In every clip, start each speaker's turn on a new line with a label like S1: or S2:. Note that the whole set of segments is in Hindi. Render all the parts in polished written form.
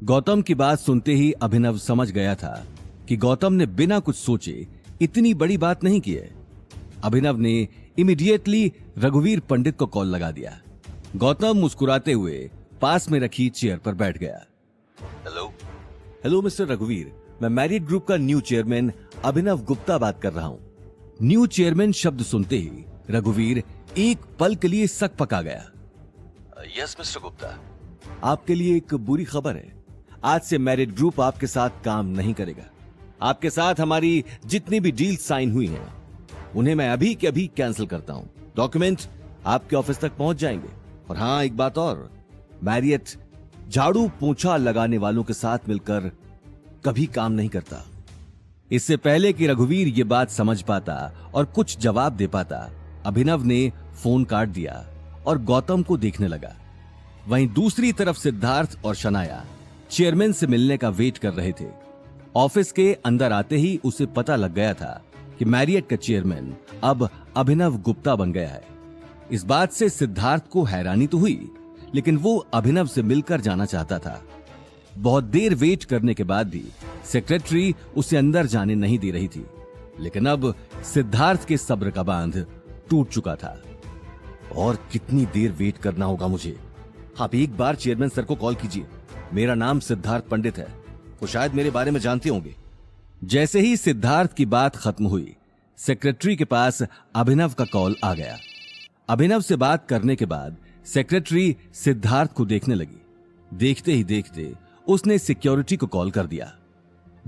S1: गौतम की बात सुनते ही अभिनव समझ गया था कि गौतम ने बिना कुछ सोचे इतनी बड़ी बात नहीं की है। अभिनव ने इमीडिएटली रघुवीर पंडित को कॉल लगा दिया। गौतम मुस्कुराते हुए पास में रखी चेयर पर बैठ गया। हेलो मिस्टर रघुवीर, मैं मैरिट ग्रुप का न्यू चेयरमैन अभिनव गुप्ता बात कर रहा हूं। न्यू चेयरमैन शब्द सुनते ही रघुवीर एक पल के लिए सक पका गया।
S2: Yes mister Gupta.
S1: आपके लिए एक बुरी खबर है। आज से मैरिट ग्रुप आपके साथ काम नहीं करेगा। आपके साथ हमारी जितनी भी डील साइन हुई हैं, उन्हें मैं अभी के अभी कैंसिल करता हूं। डॉक्यूमेंट आपके ऑफिस तक पहुंच जाएंगे। और हां, एक बात और, मैरियट झाड़ू पोंछा लगाने वालों के साथ मिलकर कभी काम नहीं करता। इससे पहले कि रघुवीर ये बात समझ पाता और कुछ जवाब दे पाता, अभिनव ने फोन काट दिया और गौतम को देखने लगा। वहीं दूसरी तरफ सिद्धार्थ और शनाया चेयरमैन से मिलने का वेट कर रहे थे। ऑफिस के अंदर आते ही उसे पता लग गया था कि मैरियट का चेयरमैन अब अभिनव गुप्ता बन गया है। इस बात से सिद्धार्थ को हैरानी तो हुई, लेकिन वो अभिनव से मिलकर जाना चाहता था। बहुत देर वेट करने के बाद भी सेक्रेटरी उसे अंदर जाने नहीं दे रही थी, लेकिन अब सिद्धार्थ के सब्र का बांध टूट चुका था। और कितनी देर वेट करना होगा मुझे? आप एक बार चेयरमैन सर को कॉल कीजिए। मेरा नाम सिद्धार्थ पंडित है, वो शायद मेरे बारे में जानते होंगे। जैसे ही सिद्धार्थ की बात खत्म हुई, सेक्रेटरी के पास अभिनव का कॉल आ गया। अभिनव से बात करने के बाद सेक्रेटरी सिद्धार्थ को देखने लगी। देखते ही देखते उसने सिक्योरिटी को कॉल कर दिया।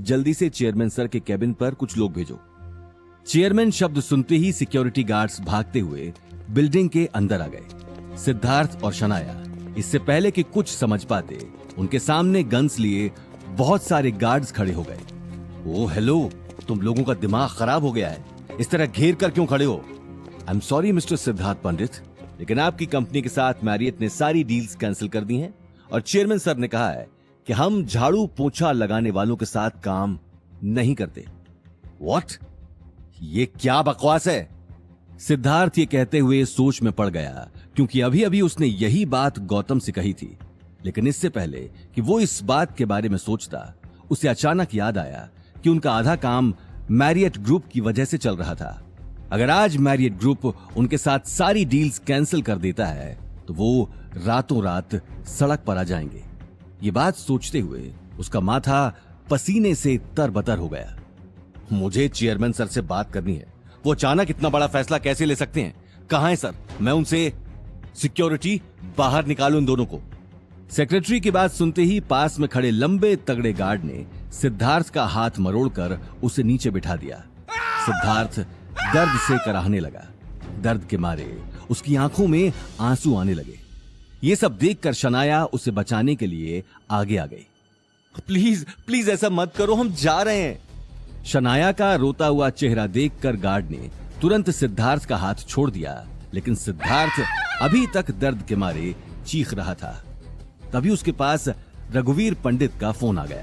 S1: जल्दी से चेयरमैन सर के केबिन पर कुछ लोग भेजो। चेयरमैन शब्द सुनते ही सिक्योरिटी गार्ड्स भागते हुए बिल्डिंग के अंदर आ गए। सिद्धार्थ और शनाया इससे पहले कि कुछ समझ पाते, उनके सामने गन्स लिए बहुत सारे गार्ड्स खड़े हो गए। ओ हेलो, तुम लोगों का दिमाग खराब हो गया है, इस तरह घेर कर क्यों खड़े हो? I am sorry mister Siddharth Pandit, लेकिन आपकी कंपनी के साथ मैरियट ने सारी डील्स कैंसिल कर दी हैं और चेयरमैन सर ने कहा है कि हम झाड़ू पोंछा लगाने वालों के साथ काम नहीं करते। व्हाट? ये क्या बकवास है? सिद्धार्थ ये कहते हुए सोच में पड़ गया, क्योंकि अभी अभी उसने यही बात गौतम से कही थी। लेकिन इससे पहले कि वो इस बात के बारे में सोचता, उसे अचानक याद आया कि उनका आधा काम मैरियट ग्रुप की वजह से चल रहा था। अगर आज मैरियट ग्रुप उनके साथ सारी डील्स कैंसिल कर देता है, तो वो रातों रात सड़क पर आ जाएंगे। ये बात सोचते हुए उसका माथा पसीने से तरबतर हो गया। मुझे चेयरमैन सर से बात करनी है। वो अचानक इतना बड़ा फैसला कैसे ले सकते हैं? कहां है सर? मैं उनसे सिक्योरिटी बाहर निकालूं इन दोनों को। सेक्रेटरी की बात सुनते ही पास में खड़े लंबे तगड़े गार्ड ने सिद्धार्थ का हाथ मरोड़कर उसे नीचे बिठा दिया। सिद्धार्थ दर्द से कराहने लगा। दर्द के मारे उसकी आंखों में आंसू आने लगे। ये सब देखकर शनाया उसे बचाने के लिए आगे आ गई। प्लीज प्लीज ऐसा मत करो, हम जा रहे हैं। शनाया का रोता हुआ चेहरा देखकर गार्ड ने तुरंत सिद्धार्थ का हाथ छोड़ दिया, लेकिन सिद्धार्थ अभी तक दर्द के मारे चीख रहा था। तभी उसके पास रघुवीर पंडित का फोन आ गया।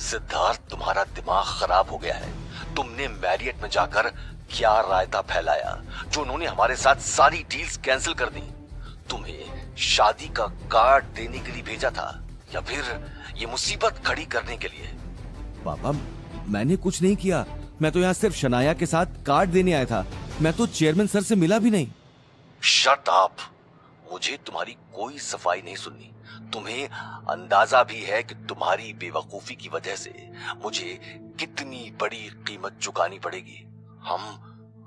S2: सिद्धार्थ, तुम्हारा दिमाग खराब हो गया है। तुमने मैरियट में जाकर क्या रायता फैलाया जो उन्होंने हमारे साथ सारी डील्स कैंसिल कर दी? तुम्हें शादी का कार्ड देने के लिए भेजा था या फिर ये मुसीबत खड़ी करने के लिए?
S1: पापा, मैंने कुछ नहीं किया। मैं तो यहाँ सिर्फ शनाया के साथ कार्ड देने आया था। मैं तो चेयरमैन सर से मिला भी नहीं।
S2: Shut up! मुझे तुम्हारी कोई सफाई नहीं सुननी। तुम्हें अंदाजा भी है कि तुम्हारी बेवकूफी की वजह से मुझे कितनी बड़ी कीमत चुकानी पड़ेगी। हम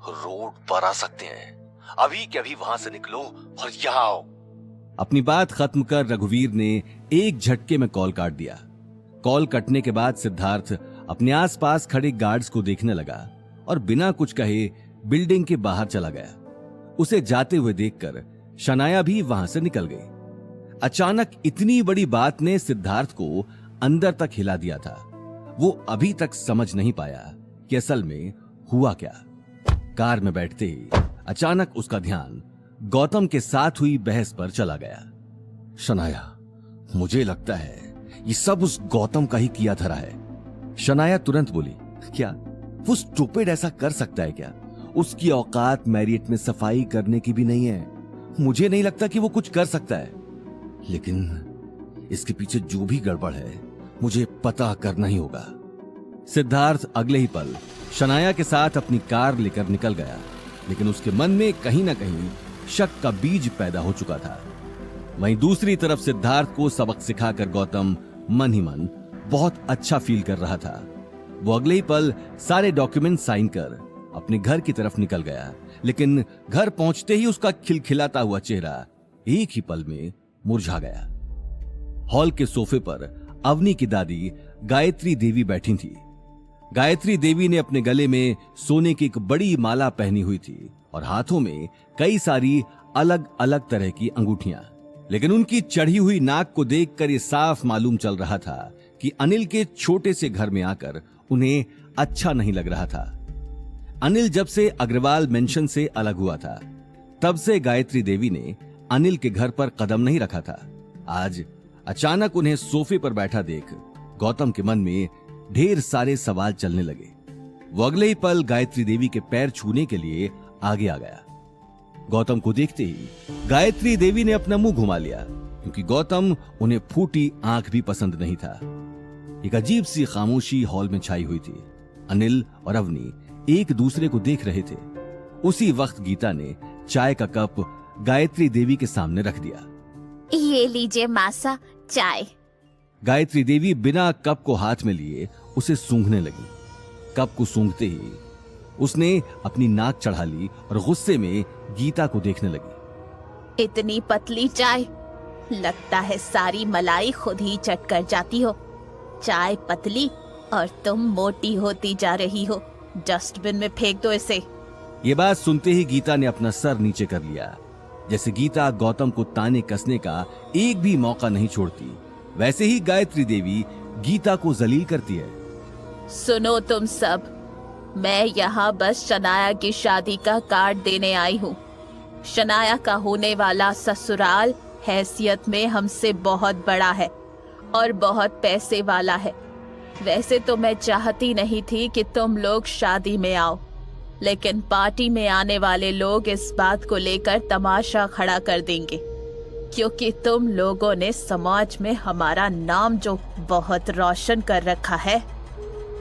S2: रोड पर आ सकते हैं। अभी के अभी वहां से निकलो और यहाँ आओ।
S1: अपनी बात खत्म कर रघुवीर ने एक झटके में कॉल काट दिया। कॉल कटने के बाद सिद्धार्थ अपने आसपास खड़े गार्ड्स को देखने लगा और बिना कुछ कहे बिल्डिंग के बाहर चला गया। उसे जाते हुए देखकर शनाया भी वहां से निकल गई। अचानक इतनी बड़ी बात ने सिद्धार्थ को अंदर तक हिला दिया था। वो अभी तक समझ नहीं पाया कि असल में हुआ क्या। कार में बैठते ही अचानक उसका ध्यान गौतम के साथ हुई बहस पर चला गया। शनाया, मुझे लगता है ये सब उस गौतम का ही किया धरा है। शनाया तुरंत बोली, क्या वो स्टूपिड ऐसा कर सकता है क्या? उसकी औकात मैरियट में सफाई करने की भी नहीं है। मुझे नहीं लगता कि वो कुछ कर सकता है। इसके पीछे जो भी गड़बड़ है मुझे पता करना ही होगा। सिद्धार्थ अगले ही पल शनाया के साथ अपनी कार लेकर निकल गया, लेकिन उसके मन में कहीं ना कहीं शक का बीज पैदा हो चुका था। वहीं दूसरी तरफ सिद्धार्थ को सबक सिखाकर गौतम मन ही मन बहुत अच्छा फील कर रहा था। वो अगले ही पल सारे डॉक्यूमेंट साइन कर अपने घर की तरफ निकल गया, लेकिन घर पहुंचते ही उसका खिलखिलाता हुआ चेहरा एक ही पल में मुरझा गया। हॉल के सोफे पर अवनी की दादी गायत्री देवी बैठी थी। गायत्री देवी ने अपने गले में सोने की एक बड़ी माला पहनी हुई थी और हाथों में कई सारी अलग अलग तरह की अंगूठियां, लेकिन उनकी चढ़ी हुई नाक को देखकर यह साफ मालूम चल रहा था कि अनिल के छोटे से घर में आकर उन्हें अच्छा नहीं लग रहा था। अनिल जब से अग्रवाल मेंशन से अलग हुआ था, तब से गायत्री देवी ने अनिल के घर पर कदम नहीं रखा था। आज अचानक उन्हें सोफे पर बैठा देख गौतम के मन में ढेर सारे सवाल चलने लगे। वो अगले ही पल गायत्री देवी के पैर छूने के लिए आगे आ गया। गौतम को देखते ही गायत्री देवी ने अपना मुंह घुमा लिया, क्योंकि गौतम उन्हें फूटी आंख भी पसंद नहीं था। एक अजीब सी खामोशी हॉल में छाई हुई थी। अनिल और अवनी एक दूसरे को देख रहे थे। उसी वक्त गीता ने चाय का कप गायत्री देवी के सामने रख दिया।
S3: ये लीजिए मासा चाय।
S1: गायत्री देवी बिना कप को हाथ में लिए उसे सूंघने लगी। कप को सूंघते ही उसने अपनी नाक चढ़ा ली और गुस्से में गीता को देखने लगी।
S3: इतनी पतली चाय, लगता है सारी मलाई खुद ही चट कर जाती हो। चाय पतली और तुम मोटी होती जा रही हो। डस्टबिन में फेंक दो इसे।
S1: ये बात सुनते ही गीता ने अपना सर नीचे कर लिया। जैसे गीता गौतम को ताने कसने का एक भी मौका नहीं छोड़ती, वैसे ही गायत्री देवी गीता को जलील करती है।
S3: सुनो तुम सब, मैं यहाँ बस शनाया की शादी का कार्ड देने आई हूँ। शनाया का होने वाला ससुराल हैसियत में हमसे बहुत बड़ा है और बहुत पैसे वाला है। वैसे तो मैं चाहती नहीं थी कि तुम लोग शादी में आओ, लेकिन पार्टी में आने वाले लोग इस बात को लेकर तमाशा खड़ा कर देंगे, क्योंकि तुम लोगों ने समाज में हमारा नाम जो बहुत रोशन कर रखा है।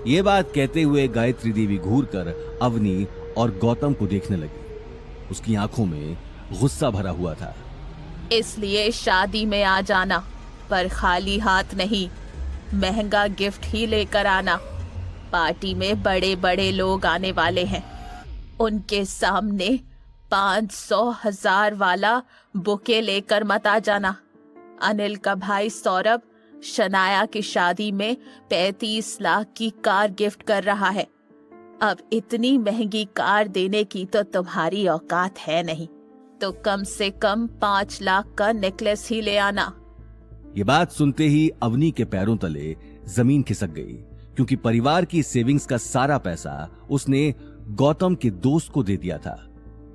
S1: ये बात कहते हुए गायत्री देवी घूरकर अवनी और गौतम को देखने लगी। उसकी आंखों में गुस्सा भरा हुआ था।
S3: इसलिए शादी में आ जाना, पर खाली हाथ नहीं, महंगा गिफ्ट ही लेकर आना। पार्टी में बड़े बड़े लोग आने वाले हैं, उनके सामने 500,000 वाला बुके लेकर मत आ जाना। अनिल का भाई सौरभ शनाया की शादी में 35 लाख की कार गिफ्ट कर रहा है। अब इतनी महंगी कार देने की तो तुम्हारी औकात है नहीं, तो कम से कम 5 लाख का नेकलेस ही ले आना।
S1: ये बात सुनते ही अवनी के पैरों तले जमीन खिसक गई, क्योंकि परिवार की सेविंग्स का सारा पैसा उसने गौतम के दोस्त को दे दिया था।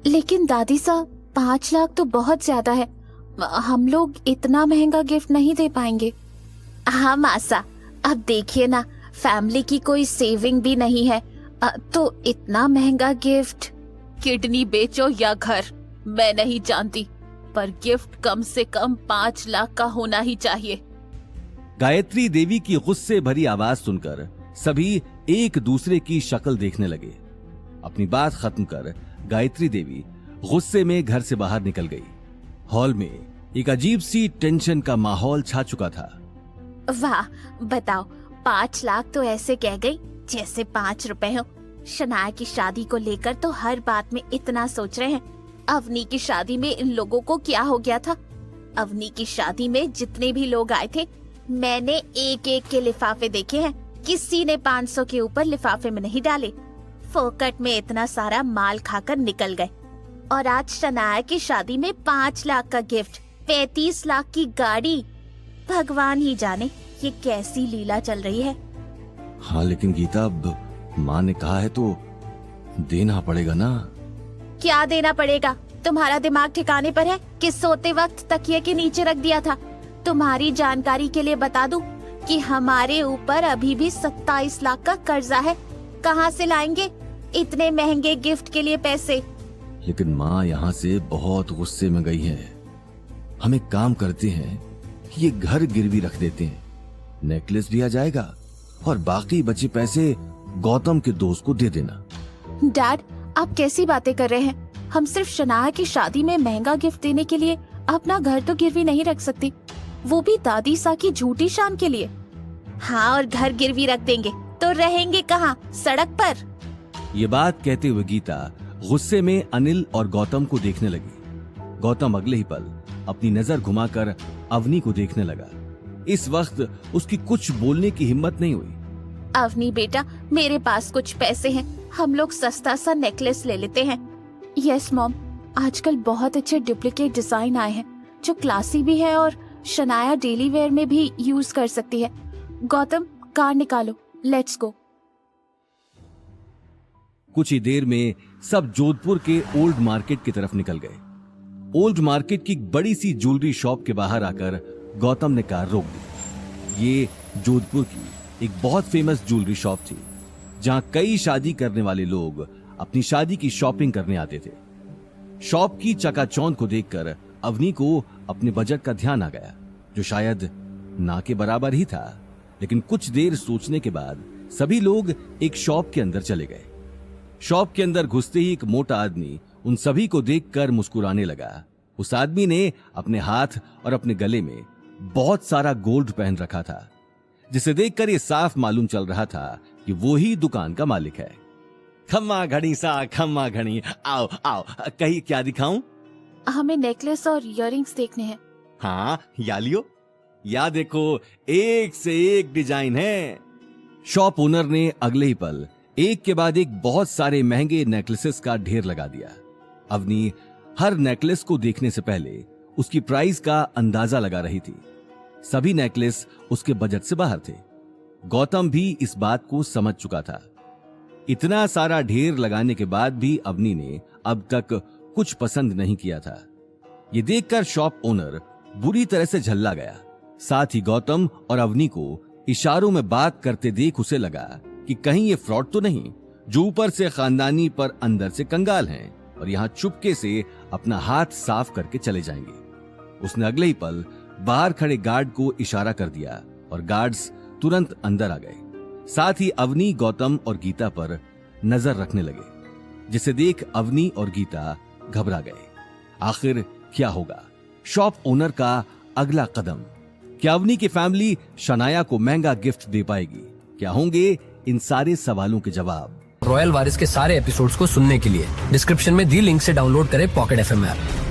S3: लेकिन दादी साहब, 5 लाख तो बहुत ज्यादा है। हम लोग इतना महंगा गिफ्ट नहीं दे पाएंगे। हाँ मासा, अब देखिए ना, फैमिली की कोई सेविंग भी नहीं है, तो इतना महंगा गिफ्ट। किडनी बेचो या घर, मैं नहीं जानती, पर गिफ्ट कम से कम 5 लाख का होना ही चाहिए।
S1: गायत्री देवी की गुस्से भरी आवाज सुनकर सभी एक दूसरे की शक्ल देखने लगे। अपनी बात खत्म कर गायत्री देवी गुस्से में घर से बाहर निकल गई। हॉल में एक अजीब सी टेंशन का माहौल छा चुका था।
S3: वाह, बताओ, 5 लाख तो ऐसे कह गई जैसे 5 रुपए हो। शनाया की शादी को लेकर तो हर बात में इतना सोच रहे हैं। अवनी की शादी में इन लोगों को क्या हो गया था? अवनी की शादी में जितने भी लोग आए थे, मैंने एक एक के लिफाफे देखे हैं। किसी ने 500 के ऊपर लिफाफे में नहीं डाले। फोकट में इतना सारा माल खाकर निकल गए। और आज शनाया की शादी में 5 लाख का गिफ्ट, 35 लाख की गाड़ी। भगवान ही जाने ये कैसी लीला चल रही है।
S1: हाँ, लेकिन गीता, अब माँ ने कहा है तो देना पड़ेगा ना।
S3: क्या देना पड़ेगा? तुम्हारा दिमाग ठिकाने पर है कि सोते वक्त तकिए के नीचे रख दिया था? तुम्हारी जानकारी के लिए बता दूं कि हमारे ऊपर अभी भी 27 लाख का कर्जा है। कहाँ से लाएंगे इतने महंगे गिफ्ट के लिए पैसे?
S1: लेकिन माँ यहाँ से बहुत गुस्से में गई है। हम एक काम करते हैं, ये घर गिरवी रख देते हैं, नेकलेस भी आ जाएगा और बाकी बचे पैसे गौतम के दोस्त को दे देना।
S3: डैड, आप कैसी बातें कर रहे हैं? हम सिर्फ शनाया की शादी में महंगा गिफ्ट देने के लिए अपना घर तो गिरवी नहीं रख सकती, वो भी दादी सा की झूठी शान के लिए। हाँ, और घर गिरवी रख देंगे तो रहेंगे कहाँ? सड़क पर।
S1: ये बात कहते हुए गीता गुस्से में अनिल और गौतम को देखने लगी। गौतम अगले ही पल अपनी नजर घुमाकर अवनी को देखने लगा। इस वक्त उसकी कुछ बोलने की हिम्मत नहीं हुई।
S3: अवनी बेटा, मेरे पास कुछ पैसे हैं, हम लोग सस्ता सा नेकलेस ले लेते हैं। यस मॉम, आजकल बहुत अच्छे डुप्लीकेट डिजाइन आए हैं जो क्लासी भी है और शनाया डेली वेयर में भी यूज कर सकती है। गौतम, कार निकालो, लेट्स गो।
S1: कुछ ही देर में सब जोधपुर के ओल्ड मार्केट की तरफ निकल गए। ओल्ड मार्केट की एक बड़ी सी ज्वेलरी शॉप के बाहर आकर गौतम ने कार रोक दी। ये जोधपुर की एक बहुत फेमस ज्वेलरी शॉप थी, जहां कई शादी करने वाले लोग अपनी शादी की शॉपिंग करने आते थे। शॉप की चकाचौंध को देखकर अवनी को अपने बजट का ध्यान आ गया, जो शायद ना के बराबर ही था। लेकिन कुछ देर सोचने के बाद सभी लोग एक शॉप के अंदर चले गए। शॉप के अंदर घुसते ही एक मोटा आदमी उन सभी को देखकर मुस्कुराने लगा। उस आदमी ने अपने हाथ और अपने गले में बहुत सारा गोल्ड पहन रखा था, जिसे देखकर यह साफ मालूम चल रहा था कि वो ही दुकान का मालिक है। खम्मा घड़ी सा खम्मा घड़ी, आओ आओ, कहीं क्या दिखाऊं?
S3: हमें नेकलेस और इयररिंग्स देखने हैं।
S1: हाँ, या लियो, या देखो, एक से एक डिजाइन है। शॉप ओनर ने अगले ही पल एक के बाद एक बहुत सारे महंगे नेकलेसेस का ढेर लगा दिया। अवनी हर नेकलेस को देखने से पहले उसकी प्राइस का अंदाजा लगा रही थी। सभी नेकलेस उसके बजट से बाहर थे। गौतम भी इस बात को समझ चुका था। इतना सारा ढेर लगाने के बाद भी अवनी ने अब तक कुछ पसंद नहीं किया था। ये देखकर शॉप ओनर बुरी तरह से झल्ला गया। साथ ही गौतम और अवनी को इशारों में बात करते देख उसे लगा कि कहीं ये फ्रॉड तो नहीं, जो ऊपर से खानदानी पर अंदर से कंगाल हैं और यहाँ चुपके से अपना हाथ साफ करके चले जाएंगे। उसने अगले ही पल बाहर खड़े गार्ड को इशारा कर दिया और गार्ड्स तुरंत अंदर आ गए। साथ ही अवनी, गौतम और गीता पर नजर रखने लगे, जिसे देख अवनी और गीता घबरा गए। आखिर क्या होगा? शॉप ओनर का अगला कदम? क्या अवनी की फैमिली शनाया को महंगा गिफ्ट दे पाएगी? क्या होंगे इन सारे सवालों के जवाब?
S4: रॉयल वारिस के सारे एपिसोड्स को सुनने के लिए डिस्क्रिप्शन में दी लिंक से डाउनलोड करें पॉकेट FM ऐप।